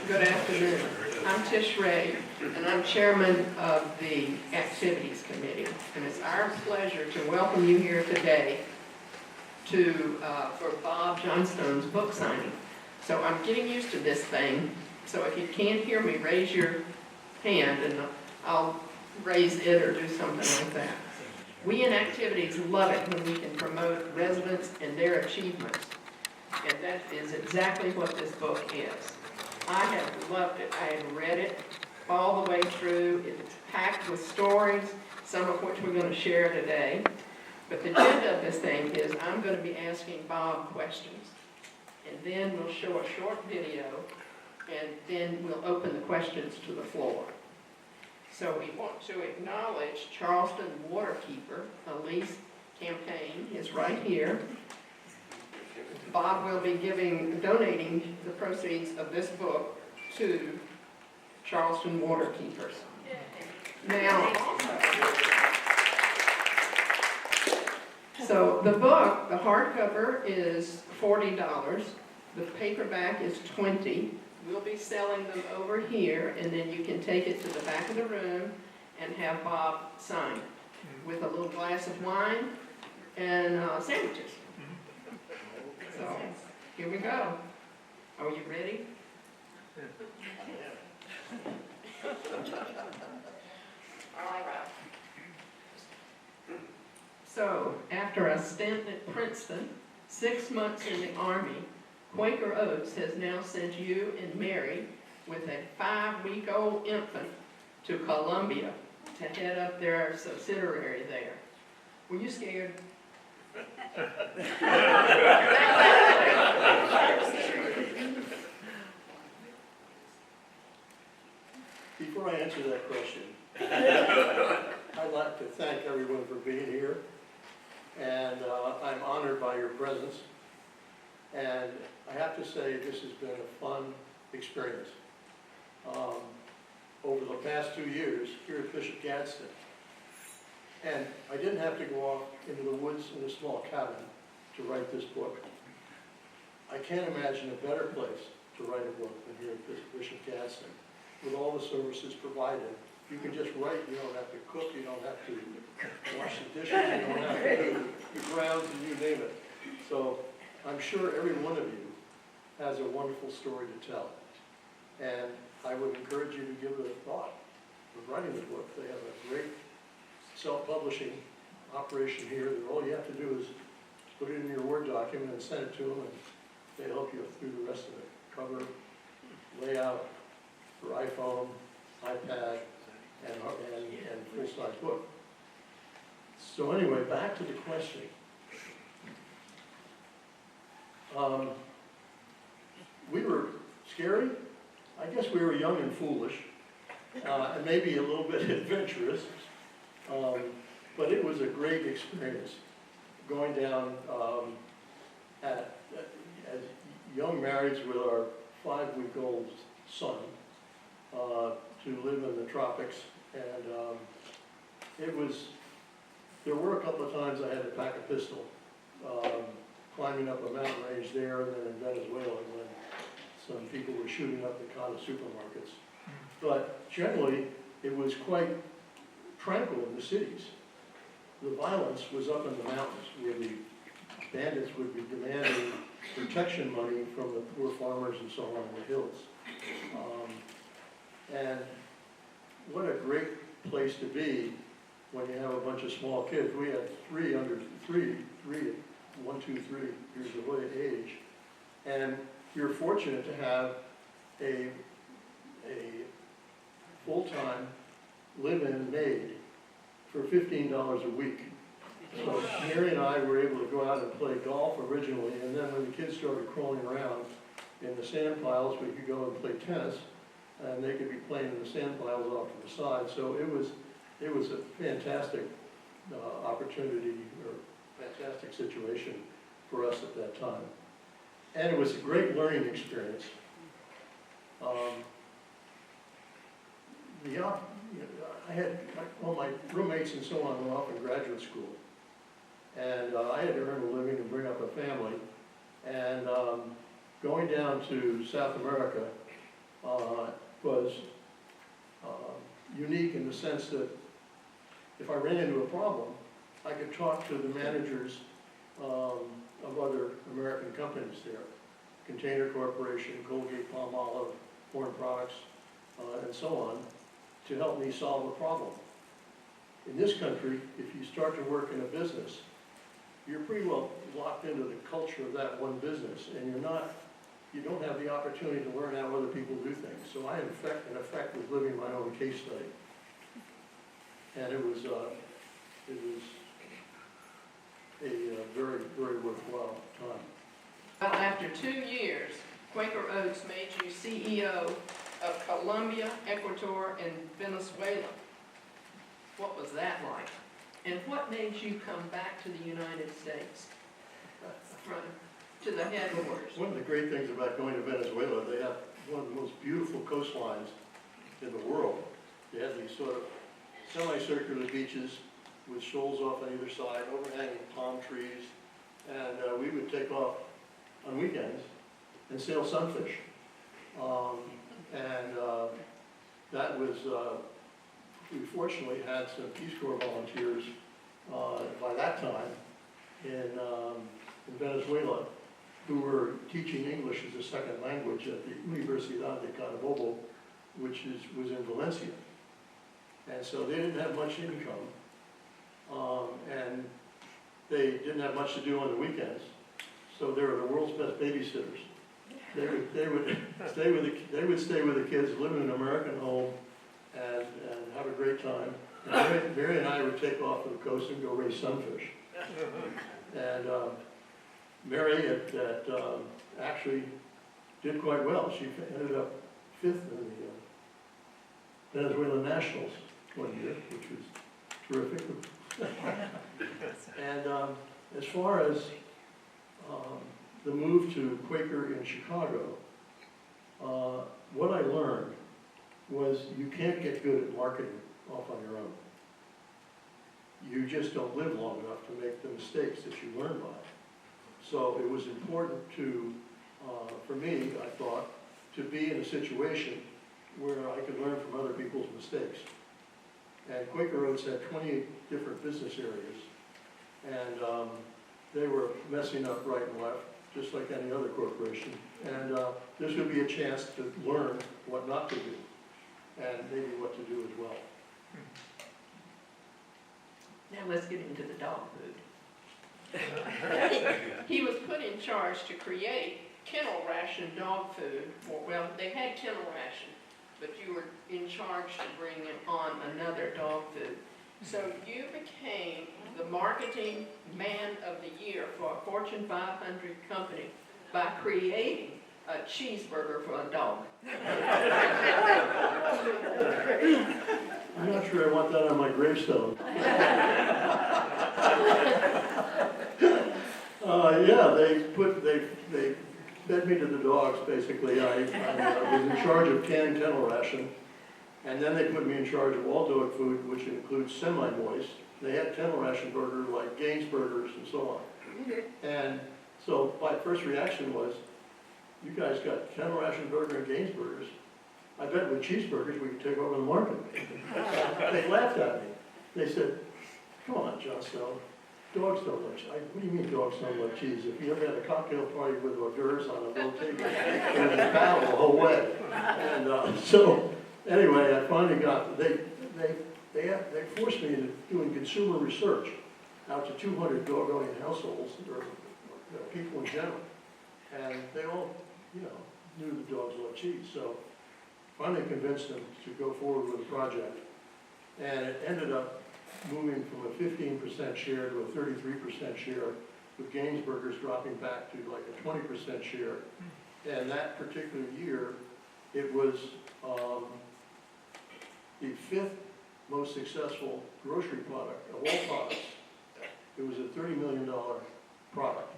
Good afternoon. I'm Tish Ray, and I'm chairman of the Activities Committee. And it's our pleasure to welcome you here today for Bob Johnstone's book signing. So I'm getting used to this thing. So if you can't hear me, raise your hand, and I'll raise it or do something like that. We in Activities love it when we can promote residents and their achievements. And that is exactly what this book is. I have loved it. I have read it all the way through. It's packed with stories, some of which we're going to share today. But the agenda of this thing is I'm going to be asking Bob questions. And then we'll show a short video, and then we'll open the questions to the floor. So we want to acknowledge Charleston Waterkeeper. Elise Campaign is right here. Bob will be donating the proceeds of this book to Charleston Waterkeepers. Now, so the book, the hardcover is $40. The paperback is $20. We'll be selling them over here, and then you can take it to the back of the room and have Bob sign it with a little glass of wine and sandwiches. So, here we go. Are you ready? All right. So, after a stint at Princeton, 6 months in the Army, Quaker Oats has now sent you and Mary with a 5-week-old infant to Columbia to head up their subsidiary there. Were you scared? Before I answer that question, I'd like to thank everyone for being here, and I'm honored by your presence, and I have to say this has been a fun experience. Over the past 2 years here at Bishop Gadsden, and I didn't have to go off into the woods in a small cabin to write this book. I can't imagine a better place to write a book than here at Bishop Gadsden. With all the services provided, you can just write, you don't have to cook, you don't have to wash the dishes, you don't have to do the grounds, and you name it. So I'm sure every one of you has a wonderful story to tell. And I would encourage you to give it a thought for writing the book. They have a great self-publishing operation here that all you have to do is put it in your Word document and send it to them, and they help you through the rest of it. Cover, layout for iPhone, iPad, and full-size book. So anyway, back to the question. We were scary. I guess we were young and foolish, and maybe a little bit adventurous. But it was a great experience going down as young marrieds with our 5-week-old son to live in the tropics. And there were a couple of times I had to pack a pistol, climbing up a mountain range there, and then in Venezuela when some people were shooting up the Cata supermarkets. But generally, it was quite tranquil in the cities. The violence was up in the mountains where the bandits would be demanding protection money from the poor farmers and so on in the hills. And what a great place to be when you have a bunch of small kids. We had 3 under 3, 1, 2, 3 years of age. And we were fortunate to have a full-time live-in maid for $15 a week. So Mary and I were able to go out and play golf originally, and then when the kids started crawling around in the sand piles, we could go and play tennis, and they could be playing in the sand piles off to the side. So it was a fantastic opportunity, or fantastic situation for us at that time. And it was a great learning experience. I had all my roommates and so on were off in graduate school, and I had to earn a living and bring up a family. And going down to South America unique in the sense that if I ran into a problem, I could talk to the managers of other American companies there. Container Corporation, Colgate, Palmolive, Foreign Products, and so on, to help me solve a problem. In this country, if you start to work in a business, you're pretty well locked into the culture of that one business, and you don't have the opportunity to learn how other people do things. So I, in effect, was living my own case study. And it was a very, very worthwhile time. Well, after 2 years, Quaker Oats made you CEO of Colombia, Ecuador, and Venezuela. What was that like? And what made you come back to the United States, to the headquarters? One of the great things about going to Venezuela, they have one of the most beautiful coastlines in the world. They have these sort of semicircular beaches with shoals off on either side, overhanging palm trees, and we would take off on weekends and sail sunfish. That was, we fortunately had some Peace Corps volunteers by that time in Venezuela who were teaching English as a second language at the Universidad de Carabobo, which was in Valencia. And so they didn't have much income, and they didn't have much to do on the weekends. So they were the world's best babysitters. They would stay with the kids, live in an American home, and have a great time. And Mary and I would take off to the coast and go raise sunfish. And Mary actually did quite well. She ended up 5th in the Venezuelan Nationals one year, which was terrific. And as far as the move to Quaker in Chicago, what I learned was you can't get good at marketing off on your own. You just don't live long enough to make the mistakes that you learn by. So it was important to, for me, I thought, to be in a situation where I could learn from other people's mistakes. And Quaker Oats had 28 different business areas, and they were messing up right and left, just like any other corporation. And this would be a chance to learn what not to do, and maybe what to do as well. Now let's get into the dog food. He was put in charge to create kennel ration dog food. Well, they had kennel ration, but you were in charge to bring on another dog food. So you became the marketing man of the year for a Fortune 500 company by creating a cheeseburger for a dog. I'm not sure I want that on my gravestone. Yeah, they fed me to the dogs, basically. I was in charge of canned kennel ration, and then they put me in charge of all dog food, which includes semi-moist. They had kennel ration burgers like Gaines burgers and so on. And so my first reaction was, you guys got kennel ration burger and Gaines burgers. I bet with cheeseburgers we could take over the market. They laughed at me. They said, come on, Johnstone, dogs don't like cheese. What do you mean dogs don't like cheese? If you ever had a cocktail party with hors d'oeuvres on a low table, it was a battle the whole way. And so anyway, I finally got, they forced me into doing consumer research out to 200 dog-owning households, or people in general. And they all, knew the dogs love cheese. So finally convinced them to go forward with the project. And it ended up moving from a 15% share to a 33% share, with Gaines burgers dropping back to like a 20% share. And that particular year, it was the 5th most successful grocery product of all products. It was a $30 million product,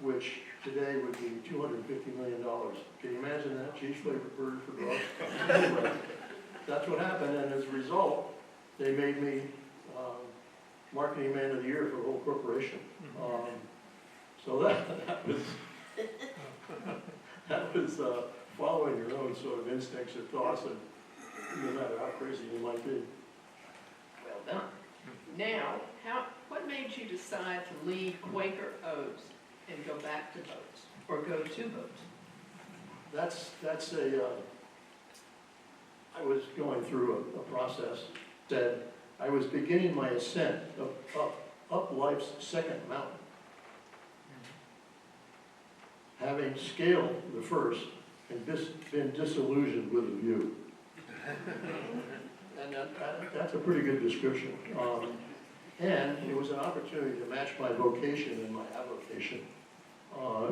which today would be $250 million. Can you imagine that? Cheese flavored burger for dogs? Anyway, that's what happened, and as a result, they made me marketing man of the year for the whole corporation. So that was following your own sort of instincts or thoughts, and no matter how crazy you might be. Well done. Now, what made you decide to leave Quaker Oats and go back to boats, or go to boats? I was going through a process that I was beginning my ascent up life's second mountain. Having scaled the first and been disillusioned with the view. And that's a pretty good description. And it was an opportunity to match my vocation and my avocation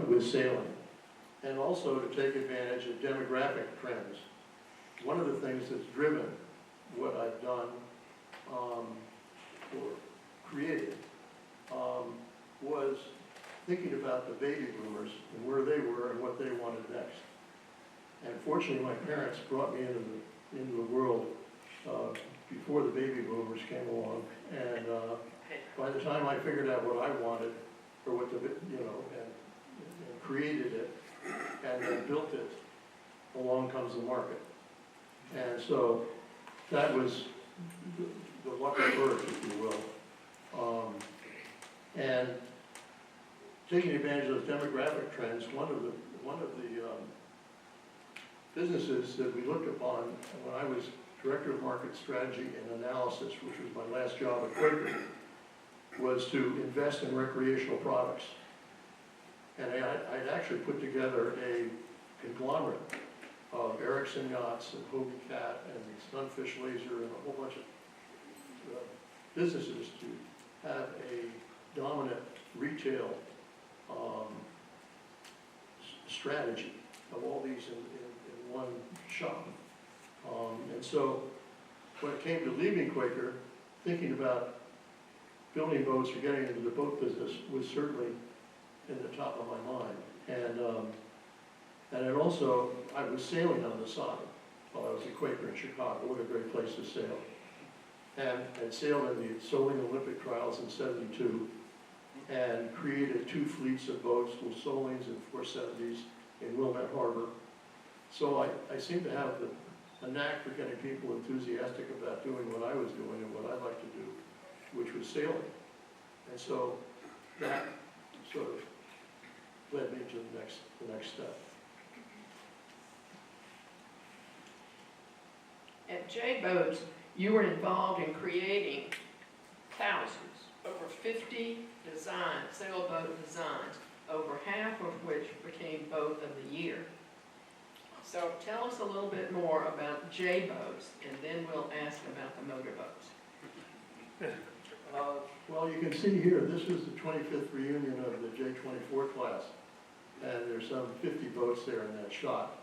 with sailing. And also to take advantage of demographic trends. One of the things that's driven what I've done or created was thinking about the baby boomers and where they were and what they wanted next. And fortunately, my parents brought me into the world before the baby boomers came along. And by the time I figured out what I wanted, or what and created it, and then built it, along comes the market. And so that was the lucky birth, if you will. And taking advantage of those demographic trends, one of the businesses that we looked upon when I was Director of Market Strategy and Analysis, which was my last job at Quaker, was to invest in recreational products. And I'd actually put together a conglomerate of Erickson yachts and Hobie Cat and Sunfish Laser and a whole bunch of businesses to have a dominant retail strategy of all these in one shop. And so when it came to leaving Quaker, thinking about building boats or getting into the boat business was certainly in the top of my mind. And it also, I was sailing on the side while I was at Quaker in Chicago. What a great place to sail. And sailed in the Soling Olympic trials in '72 and created 2 fleets of boats with Solings and 470s in Wilmette Harbor. So I seem to have a knack for getting people enthusiastic about doing what I was doing and what I like to do, which was sailing. And so that sort of led me to the next step. At J Boats, you were involved in creating thousands, over 50 designs, sailboat designs, over half of which became Boat of the Year. So tell us a little bit more about J Boats, and then we'll ask about the motorboats. Well, you can see here, this was the 25th reunion of the J24 class, and there's some 50 boats there in that shot.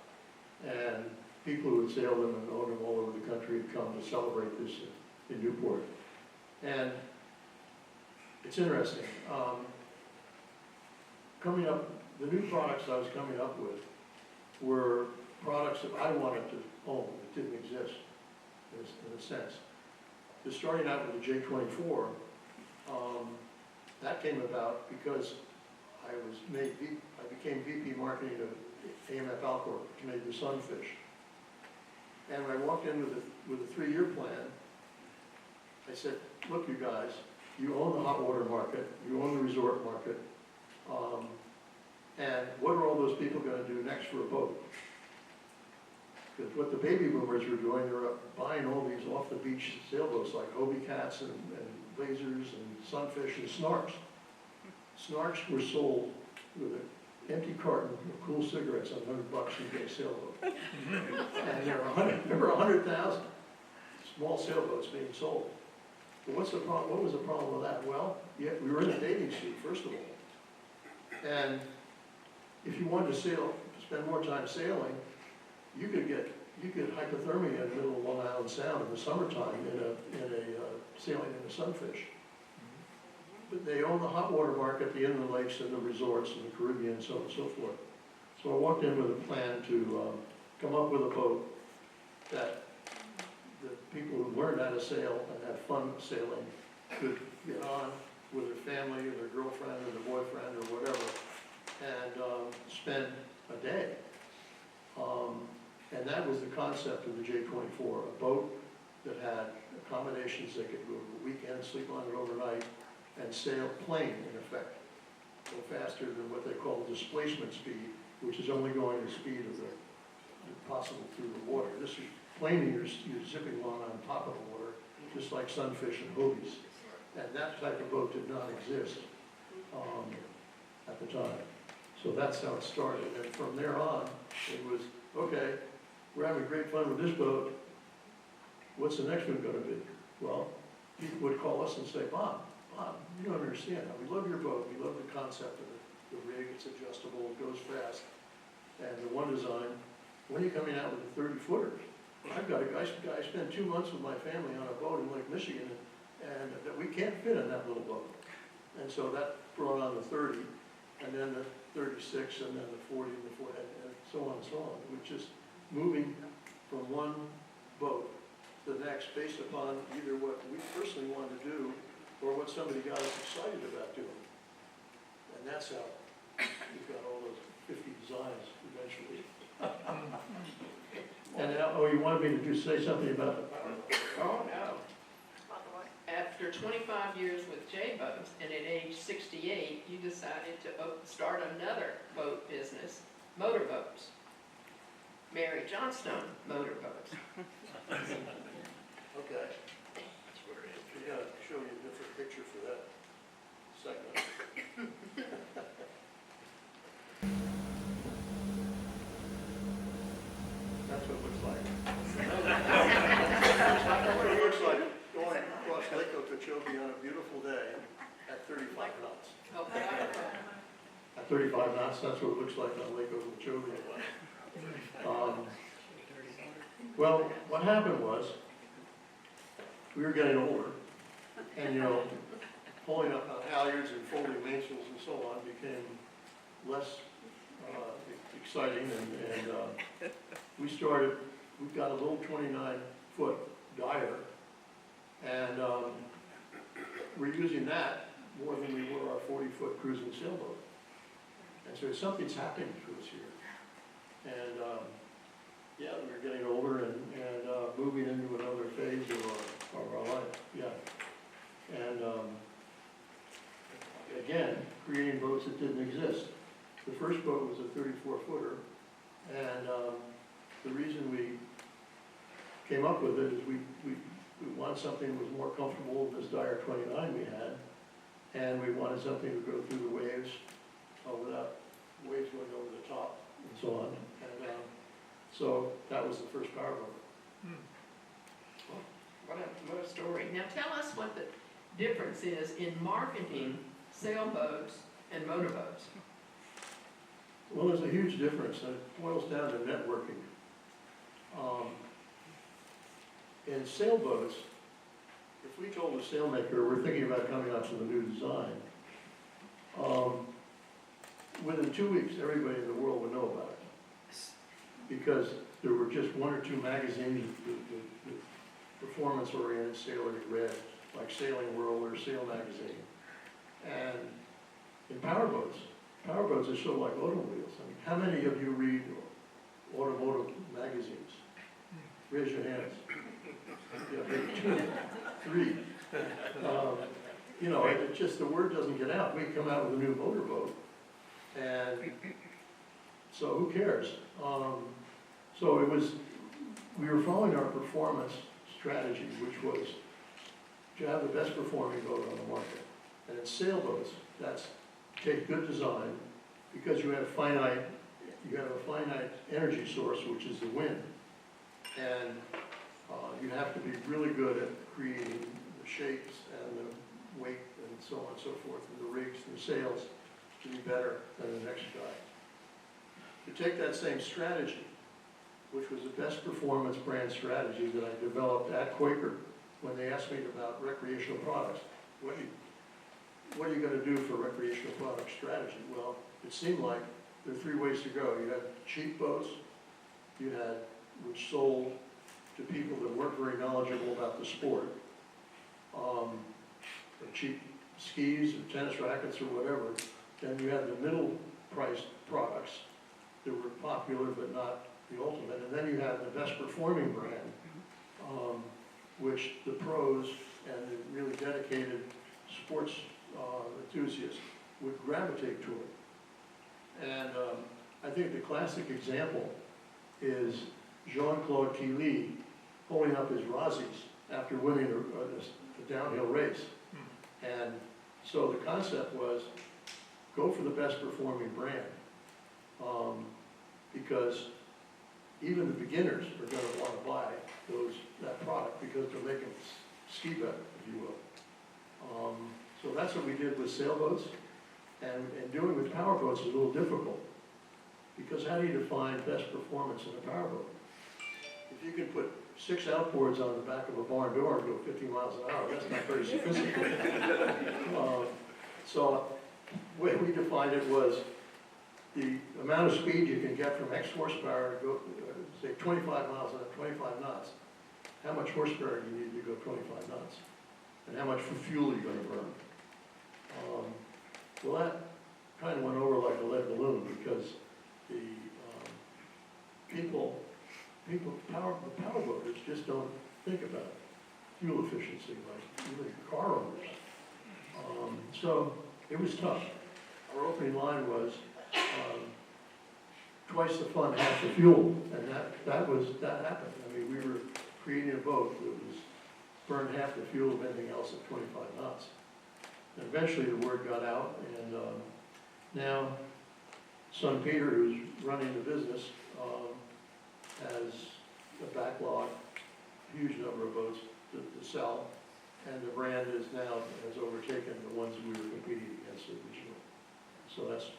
And people who had sailed them and owned them all over the country had come to celebrate this in Newport. And it's interesting. Coming up, the new products I was coming up with were products that I wanted to own that didn't exist, in a sense. Just starting out with the J24, that came about because I became VP Marketing of AMF Alcor, which made the Sunfish. And when I walked in with a 3-year plan, I said, look, you guys, you own the hot water market, you own the resort market, and what are all those people going to do next for a boat? Because what the baby boomers were doing, they were buying all these off-the-beach sailboats like Hobie Cats and Lasers and Sunfish and Snarks. Snarks were sold with an empty carton of cool cigarettes on $100 you get a sailboat. And there were 100,000 small sailboats being sold. But what's the problem? What was the problem with that? Well, we were in a dating suit, first of all. And if you wanted to spend more time sailing, you could hypothermia in the middle of Long Island Sound in the summertime sailing in a Sunfish. But they own the hot water market, the inland lakes and the resorts and the Caribbean and so on and so forth. So I walked in with a plan to come up with a boat that the people who learned how to sail and have fun sailing could get on with their family or their girlfriend or their boyfriend or whatever and spend a day. And that was the concept of the J24, a boat that had accommodations that could go over the weekend, sleep on it overnight, and sail plane, in effect, go faster than what they call displacement speed, which is only going the speed of the possible through the water. This is planing, you're zipping along on top of the water, just like sunfish and hobies. And that type of boat did not exist at the time. So that's how it started. And from there on, it was, okay, we're having great fun with this boat. What's the next one going to be? Well, people would call us and say, Bob, you don't understand. We love your boat. We love the concept of it. The rig, it's adjustable, it goes fast. And the one design, when are you coming out with a 30-footer? I've got a guy, I spent 2 months with my family on a boat in Lake Michigan, and that we can't fit in that little boat. And so that brought on the 30, and then the 36, and then the 40, and the 40, and so on and so on. It was just moving from one boat to the next based upon either what we personally wanted to do or what somebody got us excited about doing. And that's how we've got all those 50 designs eventually. And now, you wanted me to say something about the power boat? Oh, no. After 25 years with J-Boats, and at age 68, you decided to start another boat business, motorboats. Mary Johnstone Motorboats. Okay. I gotta show you a different picture for that segment. That's what it looks like. That's what it looks like going across Lake Okeechobee on a beautiful day at 35 knots. At 35 knots, that's what it looks like on Lake Okeechobee. Well, what happened was, we were getting older, and pulling up on halyards and folding mainsails and so on became less exciting, and we've got a little 29-foot diver, and we're using that more than we were our 40-foot cruising sailboat. And so something's happening to us here. And yeah, we're getting older and moving into another phase of our life, yeah. And again, creating boats that didn't exist. The first boat was a 34-footer, and the reason we came up with it is we wanted something that was more comfortable than this Dyer 29 we had, and we wanted something to go through the waves without waves going over the top and so on. And so that was the first powerboat. What a story. Now tell us what the difference is in marketing sailboats and motorboats. Well, there's a huge difference, and it boils down to networking. In sailboats, if we told a sailmaker we're thinking about coming out with a new design, within 2 weeks, everybody in the world would know about it. Because there were just 1 or 2 magazines, the performance-oriented sailor had read, like Sailing World or Sail Magazine. And in powerboats are sort of like automobiles. I mean, how many of you read automotive magazines? Raise your hands. Yeah, maybe 2, 3. It's just the word doesn't get out. We come out with a new motorboat, and so who cares? So we were following our performance strategy, which was to have the best performing boat on the market. And in sailboats, that's take good design, because you have a finite energy source, which is the wind. And you have to be really good at creating the shapes and the weight and so on and so forth, and the rigs and the sails to be better than the next guy. To take that same strategy, which was the best performance brand strategy that I developed at Quaker when they asked me about recreational products. What are you going to do for recreational product strategy? Well, it seemed like there are 3 ways to go. You had cheap boats, which sold to people that weren't very knowledgeable about the sport, or cheap skis or tennis rackets or whatever. Then you had the middle priced products that were popular but not the ultimate. And then you have the best performing brand, which the pros and the really dedicated sports enthusiasts would gravitate toward. And I think the classic example is Jean-Claude Killy holding up his Razzies after winning the downhill race. And so the concept was, go for the best performing brand, because even the beginners are going to want to buy that product because they're making ski better, if you will. So that's what we did with sailboats, and doing with powerboats is a little difficult, because how do you define best performance in a powerboat? If you can put 6 outboards on the back of a barn door and go 50 miles an hour, that's not very sophisticated. So the way we defined it was the amount of speed you can get from X horsepower to go, say, 25 miles an hour, 25 knots. How much horsepower do you need to go 25 knots? And how much fuel are you going to burn? Well, that kind of went over like a lead balloon, because the the powerboaters just don't think about fuel efficiency like really car owners. So it was tough. Our opening line was twice the fun, half the fuel, and that happened. I mean, we were creating a boat that was burned half the fuel of anything else at 25 knots. And eventually the word got out, and now son Peter, who's running the business, has a backlog, huge number of boats to sell, and the brand is now has overtaken the ones we were competing against originally. So that's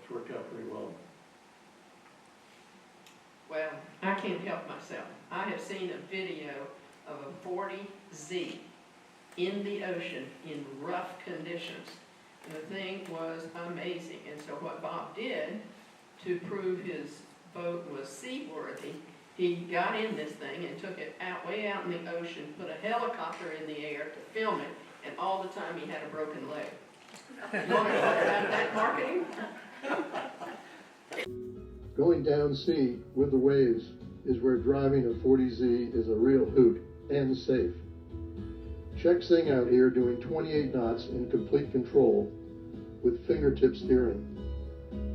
worked out pretty well. Well, I can't help myself. I have seen a video of a 40Z in the ocean in rough conditions. And the thing was amazing. And so what Bob did to prove his boat was seaworthy, he got in this thing and took it out, way out in the ocean, put a helicopter in the air to film it, and all the time he had a broken leg. You want to talk about that marketing? Going down sea with the waves is where driving a 40Z is a real hoot and safe. Check Singh out here doing 28 knots in complete control with fingertip steering.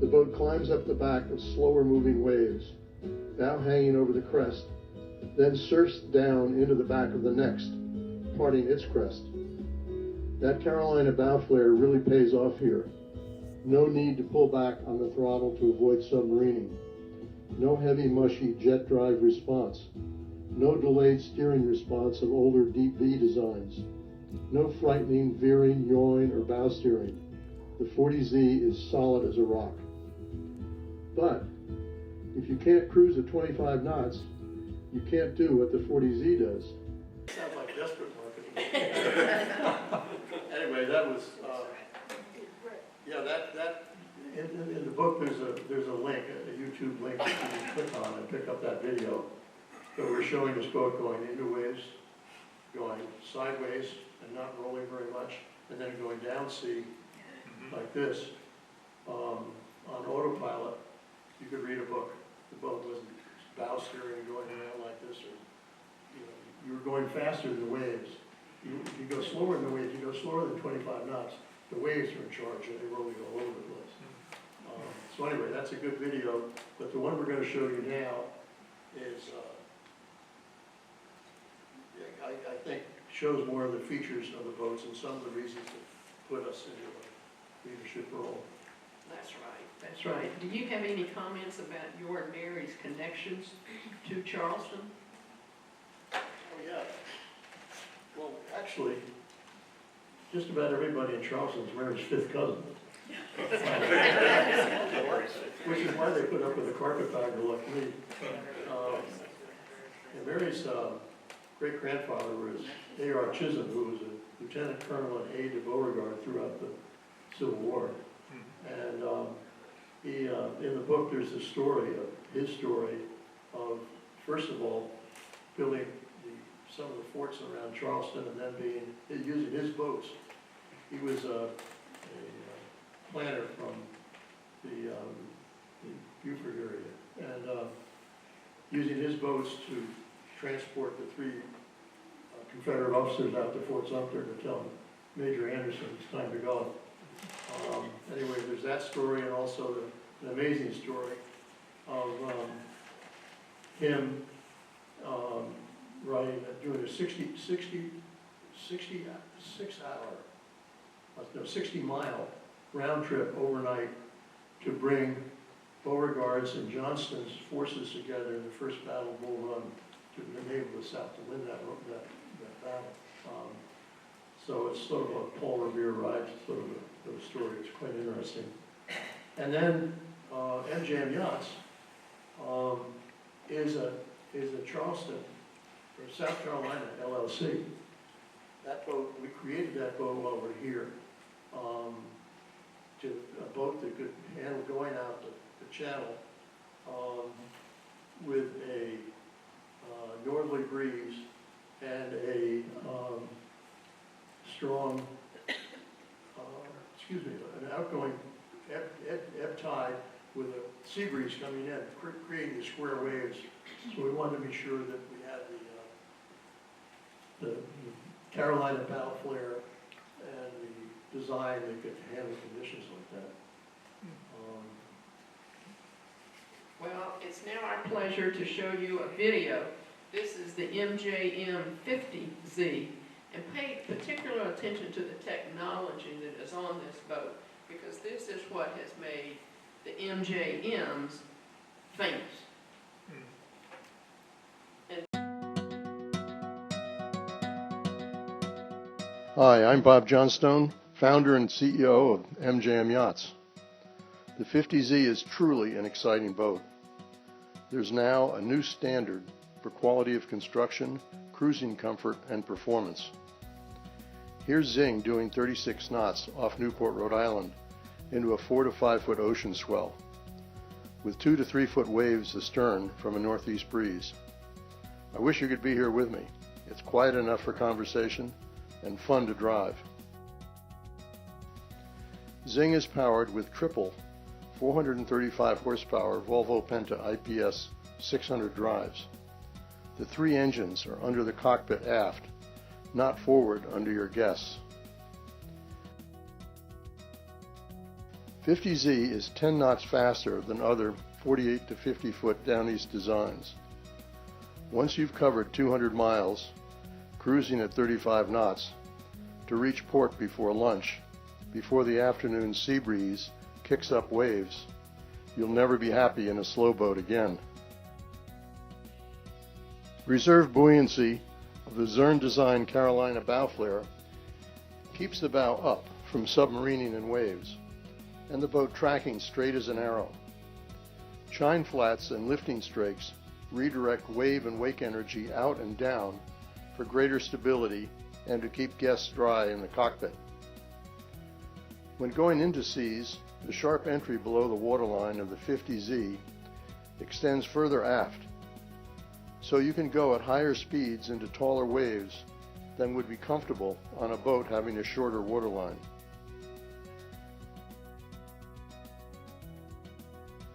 The boat climbs up the back of slower moving waves, now hanging over the crest, then surfs down into the back of the next, parting its crest. That Carolina bow flare really pays off here. No need to pull back on the throttle to avoid submarining. No heavy, mushy jet drive response. No delayed steering response of older deep V designs. No frightening veering, yawing, or bow steering. The 40Z is solid as a rock. But if you can't cruise at 25 knots, you can't do what the 40Z does. Sounds like desperate marketing. Anyway, that was, in the book there's a link, a YouTube link that you can click on and pick up that video. So we're showing this boat going into waves, going sideways and not rolling very much, and then going down sea like this on autopilot. You could read a book. The boat wasn't bow steering and going around like this, or you were going faster than the waves. If you go slower than the waves, you go slower than 25 knots. The waves are in charge, and they rolling all over the place. So anyway, that's a good video. But the one we're going to show you now is, I think, shows more of the features of the boats and some of the reasons that put us into a leadership role. That's right, that's right. Do you have any comments about your and Mary's connections to Charleston? Oh, yeah. Well, actually, just about everybody in Charleston is Mary's 5th cousin. Which is why they put up with a carpetbagger like me. And Mary's great grandfather was A.R. Chisholm, who was a lieutenant colonel and aide to Beauregard throughout the Civil War. And he, in the book, there's a story of his story of, first of all, building some of the forts around Charleston, and then using his boats. He was a planter from the Beaufort area, and using his boats to transport the three Confederate officers out to Fort Sumter to tell Major Anderson it's time to go. Anyway, there's that story, and also an amazing story of him doing a 60-mile round trip overnight to bring Beauregard's and Johnston's forces together in the first Battle of Bull Run to enable the South to win that battle. So it's sort of a Paul Revere ride, sort of a story. It's quite interesting. And then MJM Yachts is a Charleston, or South Carolina LLC. That boat, we created that boat while we're here, to a boat that could handle going out the channel with a northerly breeze and a strong, an outgoing ebb tide with a sea breeze coming in, creating the square waves. So we wanted to be sure that we had the Carolina bow flare and the design that could handle conditions like that. Well, it's now our pleasure to show you a video. This is the MJM50z, and pay particular attention to the technology that is on this boat, because this is what has made the MJMs famous. Hi, I'm Bob Johnstone, founder and CEO of MJM Yachts. The 50Z is truly an exciting boat. There's now a new standard for quality of construction, cruising comfort, and performance. Here's Zing doing 36 knots off Newport, Rhode Island, into a 4 to 5 foot ocean swell, with 2 to 3 foot waves astern from a northeast breeze. I wish you could be here with me. It's quiet enough for conversation and fun to drive. Zing is powered with triple 435 horsepower Volvo Penta IPS 600 drives. The 3 engines are under the cockpit aft, not forward under your guests. 50Z is 10 knots faster than other 48 to 50 foot down east designs. Once you've covered 200 miles, cruising at 35 knots, to reach port before lunch, before the afternoon sea breeze kicks up waves, you'll never be happy in a slow boat again. Reserve buoyancy of the Zern-designed Carolina bow flare keeps the bow up from submarining in waves, and the boat tracking straight as an arrow. Chine flats and lifting strakes redirect wave and wake energy out and down for greater stability and to keep guests dry in the cockpit. When going into seas, the sharp entry below the waterline of the 50Z extends further aft, so you can go at higher speeds into taller waves than would be comfortable on a boat having a shorter waterline.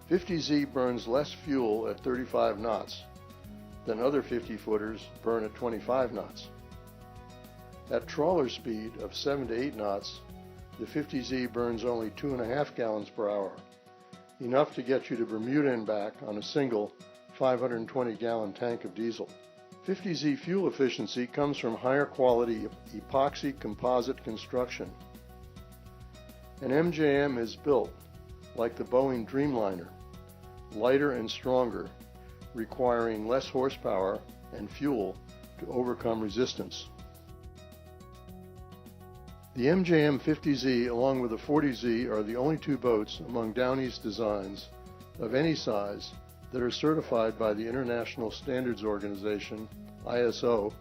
50Z burns less fuel at 35 knots than other 50-footers burn at 25 knots. At trawler speed of 7 to 8 knots, the 50Z burns only 2.5 gallons per hour, enough to get you to Bermuda and back on a single 520-gallon tank of diesel. 50Z fuel efficiency comes from higher quality epoxy composite construction. An MJM is built like the Boeing Dreamliner, lighter and stronger, requiring less horsepower and fuel to overcome resistance. The MJM50Z along with the 40Z are the only 2 boats among Down East designs of any size that are certified by the International Standards Organization, ISO,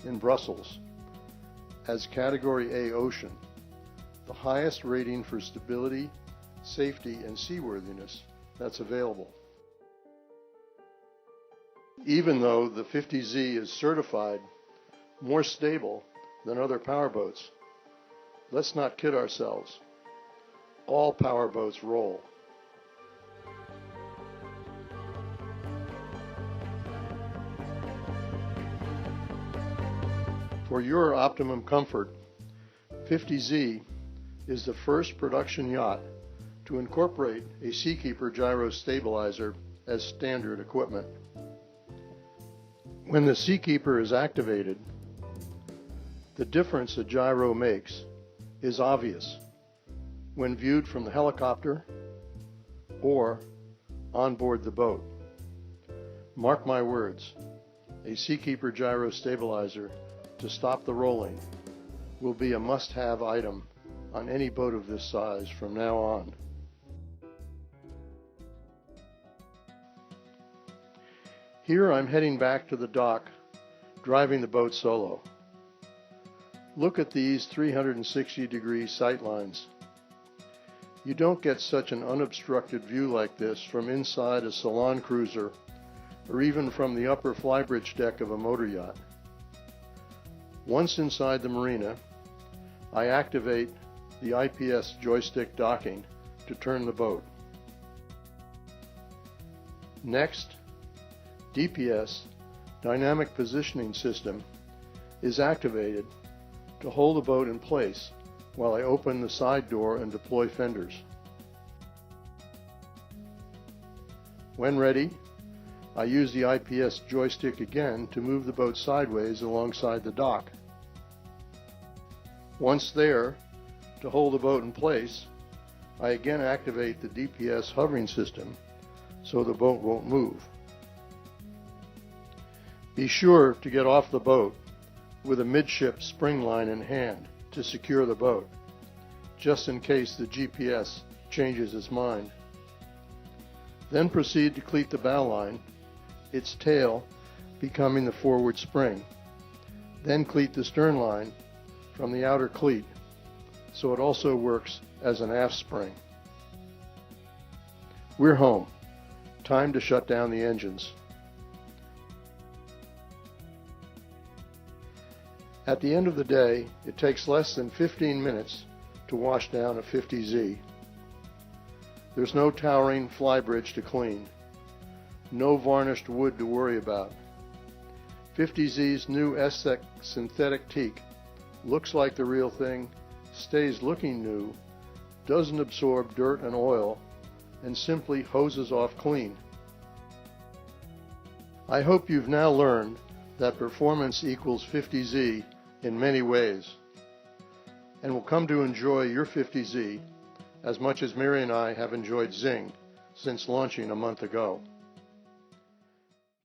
in Brussels as Category A Ocean, the highest rating for stability, safety, and seaworthiness that's available. Even though the 50Z is certified more stable than other powerboats, let's not kid ourselves. All powerboats roll. For your optimum comfort, 50Z is the first production yacht to incorporate a Seakeeper gyro stabilizer as standard equipment. When the Seakeeper is activated, the difference a gyro makes is obvious when viewed from the helicopter or on board the boat. Mark my words, a Seakeeper gyro stabilizer to stop the rolling will be a must-have item on any boat of this size from now on. Here I'm heading back to the dock, driving the boat solo. Look at these 360-degree sight lines. You don't get such an unobstructed view like this from inside a salon cruiser or even from the upper flybridge deck of a motor yacht. Once inside the marina, I activate the IPS joystick docking to turn the boat. Next, DPS, Dynamic Positioning System, is activated to hold the boat in place while I open the side door and deploy fenders. When ready, I use the IPS joystick again to move the boat sideways alongside the dock. Once there, to hold the boat in place, I again activate the DPS hovering system so the boat won't move. Be sure to get off the boat with a midship spring line in hand to secure the boat, just in case the GPS changes its mind. Then proceed to cleat the bow line, its tail becoming the forward spring. Then cleat the stern line from the outer cleat, so it also works as an aft spring. We're home. Time to shut down the engines. At the end of the day, it takes less than 15 minutes to wash down a 50Z. There's no towering flybridge to clean, no varnished wood to worry about. 50Z's new SX synthetic teak looks like the real thing, stays looking new, doesn't absorb dirt and oil, and simply hoses off clean. I hope you've now learned that performance equals 50Z in many ways, and will come to enjoy your 50Z as much as Mary and I have enjoyed Zing since launching a month ago.